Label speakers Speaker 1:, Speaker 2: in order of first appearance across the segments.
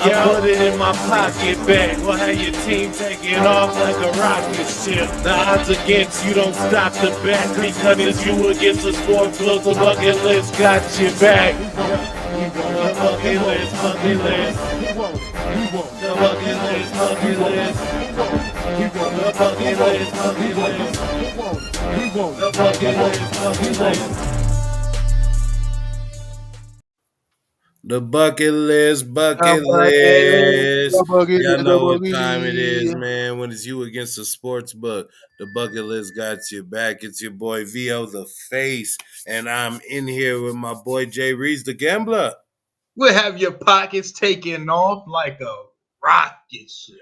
Speaker 1: I put it in my pocket bag. We'll have your team taking off like a rocket ship. The odds against you don't stop the bet. Because it's you against the sports book. The bucket list got your back. The bucket list, bucket list. The bucket list, bucket list. The bucket list, bucket list. The bucket list, bucket list.
Speaker 2: The bucket list,
Speaker 3: The
Speaker 2: bucket
Speaker 3: bucket,
Speaker 2: list.
Speaker 3: the bucket,
Speaker 2: Y'all
Speaker 3: the
Speaker 2: know what time it is,
Speaker 3: boogie.
Speaker 2: man. When it's you against the sports book, the bucket list got your back. It's your boy VO the face, and I'm in here with my boy Jay Reese the gambler.
Speaker 3: We'll have your pockets taken off like a rocket ship.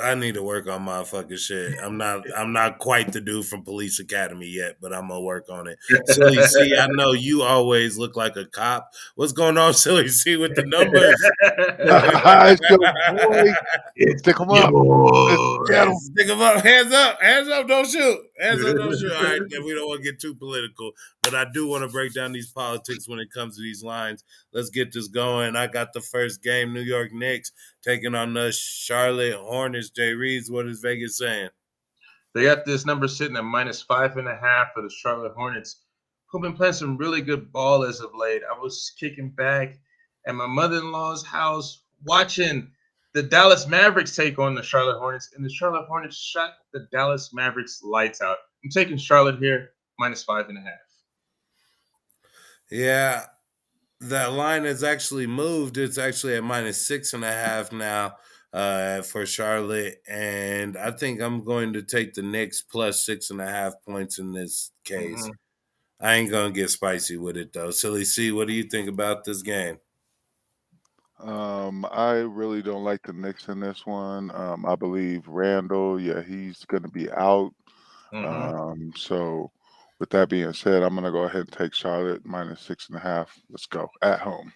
Speaker 2: I need to work on my fucking shit. I'm not quite the dude from Police Academy yet, but I'm gonna work on it. Silly C, I know you always look like a cop. What's going on, Silly C, with the numbers?
Speaker 4: It's your boy.
Speaker 3: It's
Speaker 4: Stick 'em up. Let's
Speaker 3: yours.
Speaker 4: get 'em.
Speaker 2: Stick them up, hands up, don't shoot. Hands up, don't shoot. All right, then we don't want to get too political, but I do want to break down these politics when it comes to these lines. Let's get this going. I got the first game, New York Knicks taking on the Charlotte Hornets. Jay Reeves, what is Vegas saying?
Speaker 3: They got this number sitting at -5.5 for the Charlotte Hornets, who've been playing some really good ball as of late. I was kicking back at my mother-in-law's house watching the Dallas Mavericks take on the Charlotte Hornets, and the Charlotte Hornets shot the Dallas Mavericks lights out. I'm taking Charlotte here, -5.5.
Speaker 2: Yeah, that line has actually moved. It's actually at -6.5 now for Charlotte, and I think I'm going to take the Knicks plus 6.5 points in this case.
Speaker 3: Mhm.
Speaker 2: I ain't gonna get spicy with it though. Silly C, what do you think about this game?
Speaker 4: I really don't like the Knicks in this one. I believe Randall, yeah, he's going to be out.
Speaker 3: Mhm.
Speaker 4: So with that being said, I'm going to go ahead and take Charlotte -6.5. Let's go at home.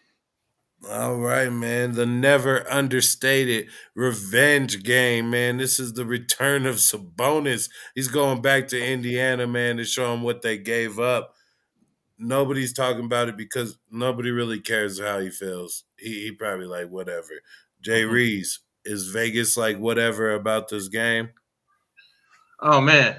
Speaker 2: All right, man. The never understated revenge game, man. This is the return of Sabonis. He's going back to Indiana, man, to show them what they gave up. Nobody's talking about it because nobody really cares how he feels. He probably like whatever. Jay
Speaker 3: Mhm.
Speaker 2: Reeves, is Vegas like whatever about this game?
Speaker 3: Oh man,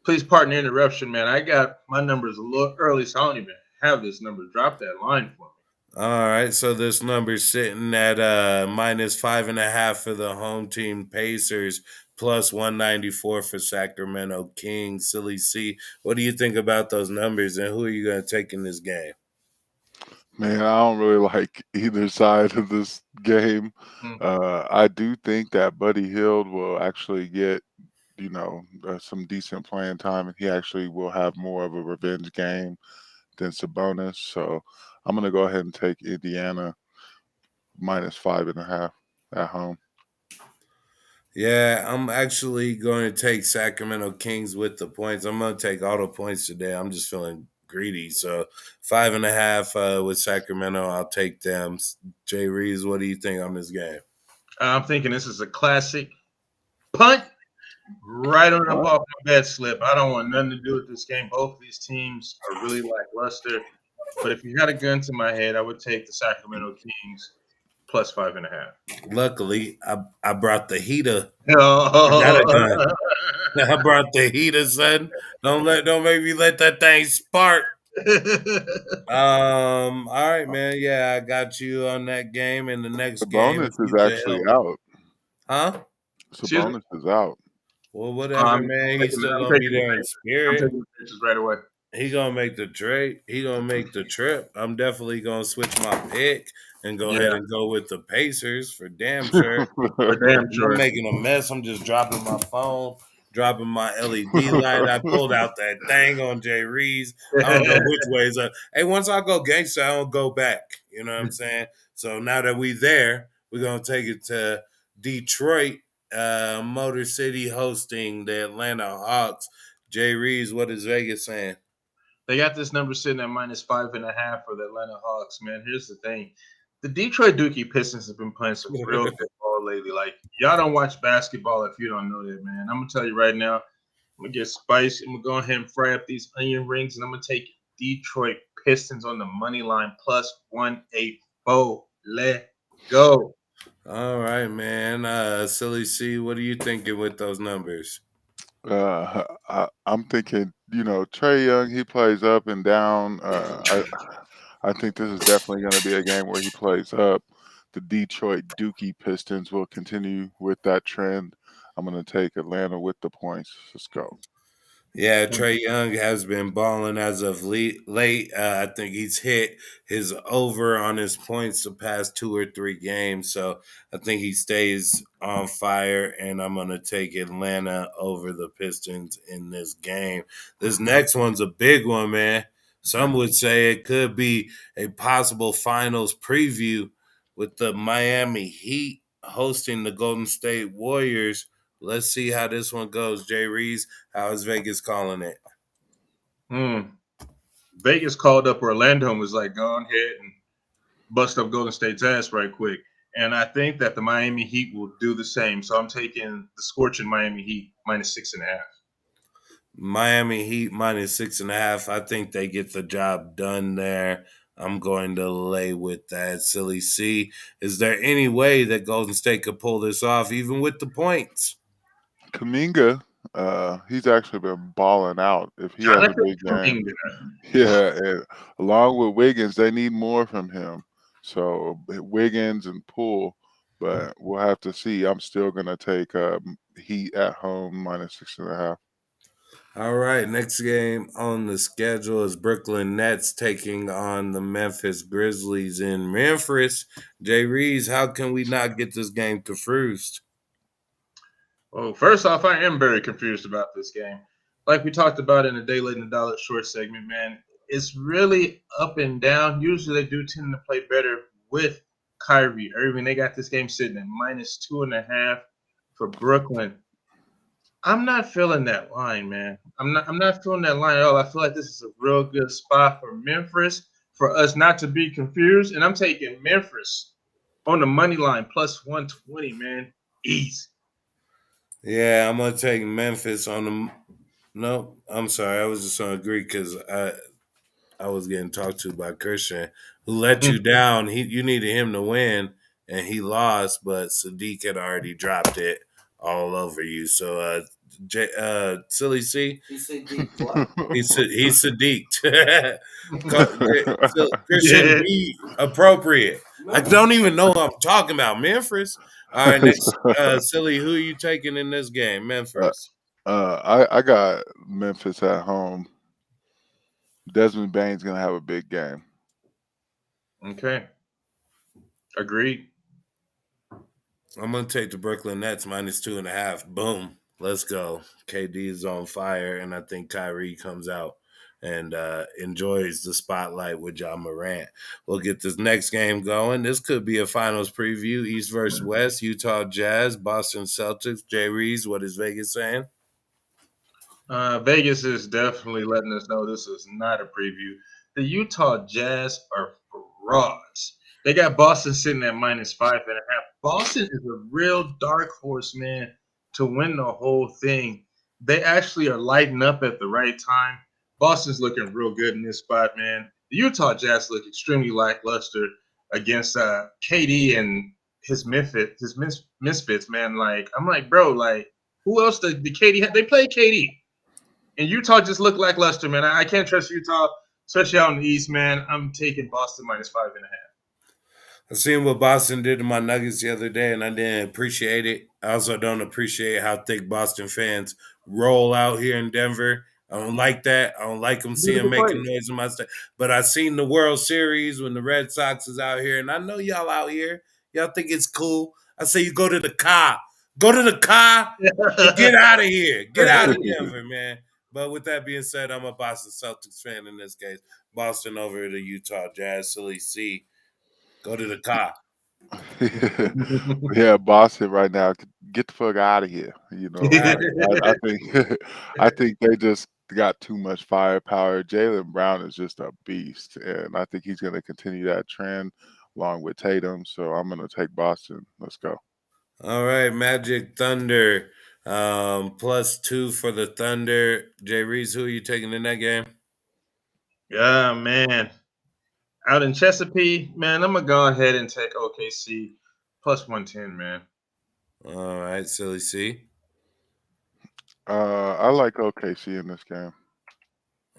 Speaker 3: please pardon the interruption, man. I got my numbers a little early, so I don't even have this number. Drop that line for me.
Speaker 2: All right, so this number's sitting at -5.5 for the home team Pacers, plus 194 for Sacramento Kings. Silly C, what do you think about those numbers, and who are you going to take in this game?
Speaker 4: Man, I don't really like either side of this game.
Speaker 3: Mhm.
Speaker 4: I do think that Buddy Hield will actually get, some decent playing time, and he actually will have more of a revenge game than Sabonis. So I'm going to go ahead and take Indiana -5.5 at home.
Speaker 2: Yeah, I'm actually going to take Sacramento Kings with the points. I'm going to take all the points today. I'm just feeling greedy. So 5.5 with Sacramento, I'll take them. Jay Reeves, what do you think on this game?
Speaker 3: I'm thinking this is a classic punt right on up off my bed slip. I don't want nothing to do with this game. Both of these teams are really lackluster. But if you had a gun to my head, I would take the Sacramento Kings +5.5.
Speaker 2: Luckily, I brought the heater. I got a gun.
Speaker 3: Oh.
Speaker 2: I brought the heater, son. Don't make me let that thing spark. All right, man. Yeah, I got you on that game. In the next game, if
Speaker 4: Sabonis is
Speaker 2: you could
Speaker 4: actually
Speaker 2: help,
Speaker 4: out.
Speaker 2: huh?
Speaker 3: Excuse me.
Speaker 4: Sabonis is out.
Speaker 2: Well, whatever, man. He's still
Speaker 3: I'm
Speaker 2: gonna
Speaker 3: taking
Speaker 2: be
Speaker 3: the
Speaker 2: there in
Speaker 3: Pacers. I'm
Speaker 2: spirit.
Speaker 3: taking the Pacers right away.
Speaker 2: He gonna make the trade. He gonna make the trip. I'm definitely gonna switch my pick and go ahead
Speaker 3: Yeah,
Speaker 2: and go with the Pacers for damn sure.
Speaker 3: for damn
Speaker 2: I'm
Speaker 3: sure.
Speaker 2: making a mess. I'm just dropping my phone, dropping my LED light. I pulled out that thing on Jay Reeves. I don't know which way is up. Hey, once I go gangster, I don't go back. You know what I'm saying? So now that we there, we're gonna take it to Detroit, Motor City hosting the Atlanta Hawks. Jay Reeves, what is Vegas saying?
Speaker 3: They got this number sitting at -5.5 for the Atlanta Hawks, man. Here's the thing. The Detroit Dookie Pistons have been playing some real good ball lately. Like, y'all don't watch basketball if you don't know that, man. I'm going to tell you right now, I'm going to get spicy. I'm going to go ahead and fry up these onion rings, and I'm going to take Detroit Pistons on the money line plus 184. Let go.
Speaker 2: All right, man. Silly C, what are you thinking with those numbers?
Speaker 4: I'm thinking, Trey Young, he plays up and down. I think this is definitely going to be a game where he plays up. The Detroit Dookie Pistons will continue with that trend. I'm going to take Atlanta with the points. Let's go.
Speaker 2: Yeah, Trey Young has been balling as of late. I think he's hit his over on his points the past 2 or 3 games. So I think he stays on fire, and I'm going to take Atlanta over the Pistons in this game. This next one's a big one, man. Some would say it could be a possible finals preview with the Miami Heat hosting the Golden State Warriors. Let's see how this one goes. Jay Reeves, how is Vegas calling it?
Speaker 3: Vegas called up Orlando and was like, go ahead and bust up Golden State's ass right quick. And I think that the Miami Heat will do the same. So I'm taking the scorching Miami Heat minus 6.5.
Speaker 2: Miami Heat minus 6.5. I think they get the job done there. I'm going to lay with that. Silly C. Is there any way that Golden State could pull this off, even with the points?
Speaker 4: Kaminga, he's actually been balling out. If he has a
Speaker 3: Jonathan
Speaker 4: big game,
Speaker 3: Kuminga.
Speaker 4: yeah, and along with Wiggins, they need more from him. So Wiggins and Poole, but we'll have to see. I'm still gonna take Heat at home minus 6.5.
Speaker 2: All right, next game on the schedule is Brooklyn Nets taking on the Memphis Grizzlies in Memphis. Jay Reeves, how can we not get this game confused?
Speaker 3: Well, first off, I am very confused about this game. Like we talked about in the Day Late and the Dollar Short segment, man, it's really up and down. Usually they do tend to play better with Kyrie Irving. They got this game sitting at minus 2.5 for Brooklyn. I'm not feeling that line, man. I'm not feeling that line at all. I feel like this is a real good spot for Memphis for us not to be confused. And I'm taking Memphis on the money line plus 120, man. Easy.
Speaker 2: Yeah, I'm gonna take Memphis on the. No, I'm sorry. I was just gonna agree because I was getting talked to by Christian, who let you down. You needed him to win, and he lost. But Sadiq had already dropped it all over you. So, Silly C, he's Sadiq. Christian,
Speaker 3: Yeah.
Speaker 2: be appropriate. I don't even know who I'm talking about. Memphis. All right, next, Silly, who are you taking in this game?
Speaker 4: uh,
Speaker 2: Memphis.
Speaker 4: I got Memphis at home. Desmond Bane's gonna have a big game.
Speaker 3: Okay. Agreed.
Speaker 2: I'm gonna take the Brooklyn Nets minus 2.5. Boom. Let's go. KD is on fire, and I think Kyrie comes out and enjoys the spotlight with John Morant. We'll get this next game going. This could be a finals preview. East versus West, Utah Jazz, Boston Celtics. Jay Reeves, what is Vegas saying?
Speaker 3: Vegas is definitely letting us know this is not a preview. The Utah Jazz are frauds. They got Boston sitting at minus 5.5. Boston is a real dark horse, man, to win the whole thing. They actually are lighting up at the right time. Boston's looking real good in this spot, man. The Utah Jazz look extremely lackluster against KD and his misfits, man. Like I'm like, bro, like who else did the KD have? They played KD. And Utah just looked lackluster, man. I can't trust Utah, especially out in the East, man. I'm taking Boston minus 5.5.
Speaker 2: I seen what Boston did to my Nuggets the other day, and I didn't appreciate it. I also don't appreciate how thick Boston fans roll out here in Denver. I don't like that. I don't like them seeing making noise in my state. But I seen the World Series when the Red Sox is out here, and I know y'all out here. Y'all think it's cool. I say you go to the car. Go to the car and get out of here. Get out of Denver, man. But with that being said, I'm a Boston Celtics fan in this case. Boston over the Utah Jazz. Silly C. Go to the car.
Speaker 4: Yeah, Boston right now, get the fuck out of here.
Speaker 2: Get out of
Speaker 4: I think I think they just got too much firepower. Jalen Brown is just a beast, and I think he's going to continue that trend along with Tatum. So I'm going to take Boston. Let's go.
Speaker 2: All right, Magic Thunder. +2 for the Thunder. Jay Reeves, who are you taking in that game?
Speaker 3: Yeah, man. Out in Chesapeake, man, I'm gonna go ahead and take OKC plus 110, man.
Speaker 2: All right, Silly C.
Speaker 4: I like OKC in this game.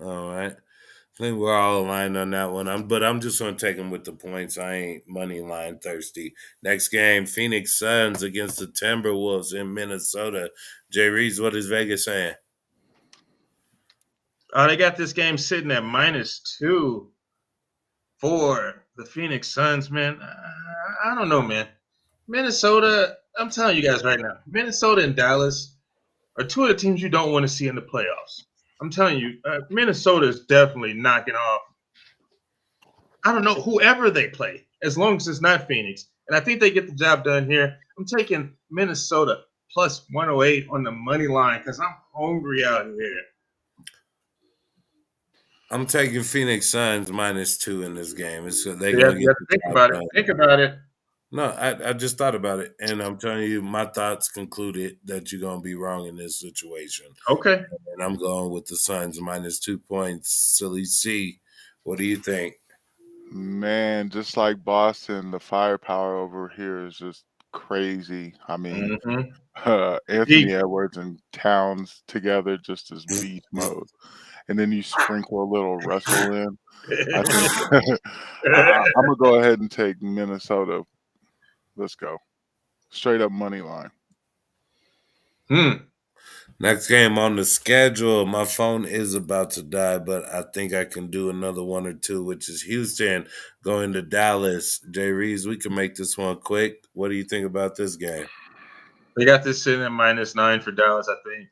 Speaker 2: All right. I think we're all aligned on that one. But I'm just gonna take them with the points. I ain't money line thirsty. Next game, Phoenix Suns against the Timberwolves in Minnesota. Jay Reeves, what is Vegas saying?
Speaker 3: Oh, they got this game sitting at -2 for the Phoenix Suns, man. I don't know, man. Minnesota, I'm telling you guys right now, Minnesota and Dallas are two of the teams you don't want to see in the playoffs. I'm telling you, Minnesota is definitely knocking off. I don't know whoever they play, as long as it's not Phoenix. And I think they get the job done here. I'm taking Minnesota plus 108 on the money line because I'm hungry out here.
Speaker 2: I'm taking Phoenix Suns -2 in this game. They
Speaker 3: You
Speaker 2: gonna
Speaker 3: have, you
Speaker 2: get
Speaker 3: have to
Speaker 2: the
Speaker 3: think
Speaker 2: job
Speaker 3: about it.
Speaker 2: done.
Speaker 3: Think about it.
Speaker 2: No, I just thought about it, and I'm telling you, my thoughts concluded that you're gonna be wrong in this situation,
Speaker 3: Okay.
Speaker 2: and I'm going with the Suns -2 points. Silly C, what do you think?
Speaker 4: Man, just like Boston, the firepower over here is just crazy. I mean,
Speaker 3: Mm-hmm.
Speaker 4: Anthony Edwards and Towns together just as beast mode, and then you sprinkle a little Russell in. I think I'm gonna go ahead and take Minnesota. Let's go straight up money line.
Speaker 2: Next game on the schedule. My phone is about to die, but I think I can do another one or two, which is Houston going to Dallas. Jay Reeves, we can make this one quick. What do you think about this game?
Speaker 3: They got this sitting at -9 for Dallas. I think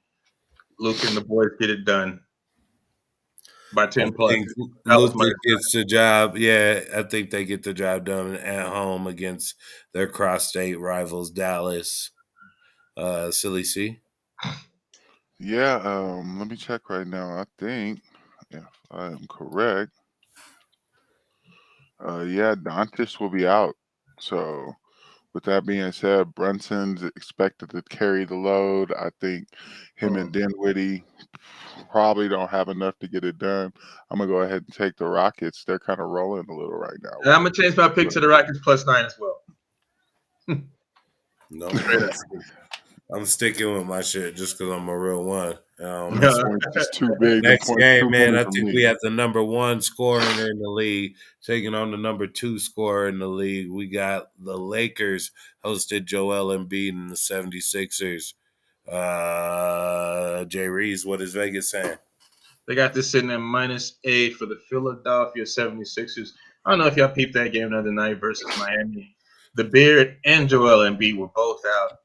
Speaker 3: Luke and the boys get it done by
Speaker 2: I
Speaker 3: 10 plus.
Speaker 2: think
Speaker 3: Dallas
Speaker 2: Luka gets the job. Yeah, I think they get the job done at home against their cross-state rivals, Dallas. Silly C.
Speaker 4: Yeah, let me check right now. I think if I am correct, yeah, Doncic will be out. So with that being said, Brunson's expected to carry the load. I think him and Dinwiddie probably don't have enough to get it done. I'm gonna go ahead and take the Rockets. They're kind of rolling a little right now.
Speaker 3: And I'm gonna change my pick to the Rockets +9 as well.
Speaker 2: No,
Speaker 3: Straight up.
Speaker 2: I'm sticking with my shit just because I'm a real one.
Speaker 4: Points is too big. The
Speaker 2: Next
Speaker 4: points
Speaker 2: game,
Speaker 4: too
Speaker 2: man,
Speaker 4: many
Speaker 2: I
Speaker 4: for
Speaker 2: think
Speaker 4: me.
Speaker 2: we have the number one scorer in the league taking on the number two scorer in the league. We got the Lakers hosted Joel Embiid and the 76ers. Jay Reeves, what is Vegas saying?
Speaker 3: They got this sitting at -8 for the Philadelphia 76ers. I don't know if y'all peeped that game the other night versus Miami. The Beard and Joel Embiid were both out,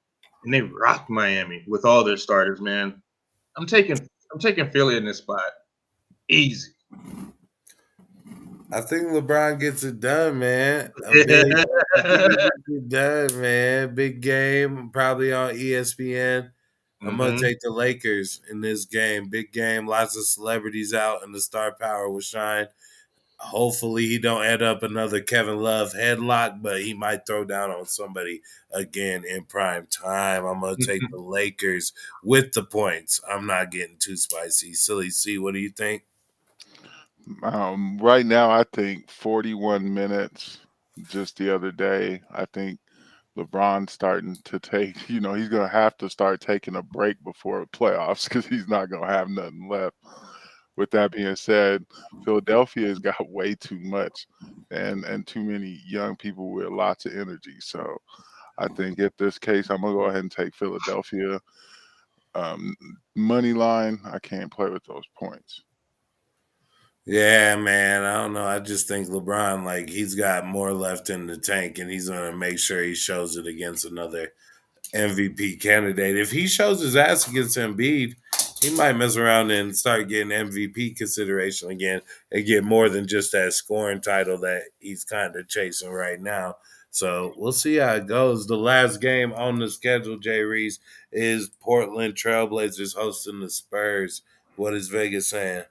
Speaker 3: and they rocked Miami with all their starters. Man, I'm taking Philly in this spot. Easy.
Speaker 2: I think LeBron gets it done, man. I think he gets it done, man. Big game, probably on ESPN. I'm gonna take the Lakers in this game. Big game, lots of celebrities out, and the star power will shine. Hopefully, he don't end up another Kevin Love headlock, but he might throw down on somebody again in prime time. I'm gonna take the Lakers with the points. I'm not getting too spicy. Silly C, what do you think?
Speaker 4: Right now, I think 41 minutes. Just the other day, I think LeBron's starting to take. He's going to have to start taking a break before playoffs because he's not going to have nothing left. With that being said, Philadelphia has got way too much and too many young people with lots of energy. So I think in this case, I'm gonna go ahead and take Philadelphia. Money line, I can't play with those points.
Speaker 2: Yeah, man. I don't know. I just think LeBron, like, he's got more left in the tank, and he's going to make sure he shows it against another MVP candidate. If he shows his ass against Embiid, he might mess around and start getting MVP consideration again and get more than just that scoring title that he's kind of chasing right now. So we'll see how it goes. The last game on the schedule, Jay Reese, is Portland Trailblazers hosting the Spurs. What is Vegas saying?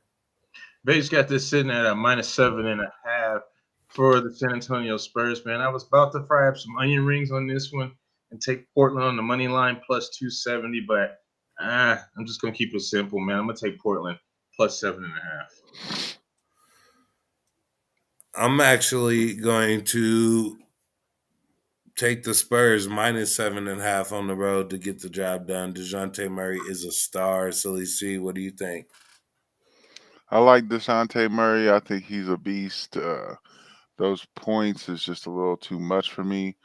Speaker 3: Vegas got this sitting at a -7.5 for the San Antonio Spurs, man. I was about to fry up some onion rings on this one and take Portland on the money line +270, but I'm just gonna keep it simple, man. I'm gonna take Portland +7.5.
Speaker 2: I'm actually going to take the Spurs -7.5 on the road to get the job done. DeJounte Murray is a star. Silly C, what do you think?
Speaker 4: I like DeJounte Murray. I think he's a beast. Those points is just a little too much for me.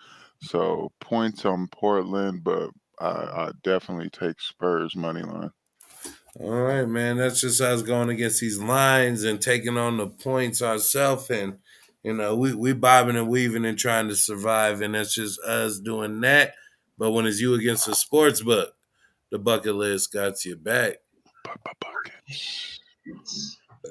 Speaker 4: So points on Portland, but I definitely take Spurs money line.
Speaker 2: All right, man. That's just us going against these lines and taking on the points ourselves. And, we bobbing and weaving and trying to survive. And that's just us doing that. But when it's you against the sports book, the bucket list got your back.
Speaker 4: Buckets.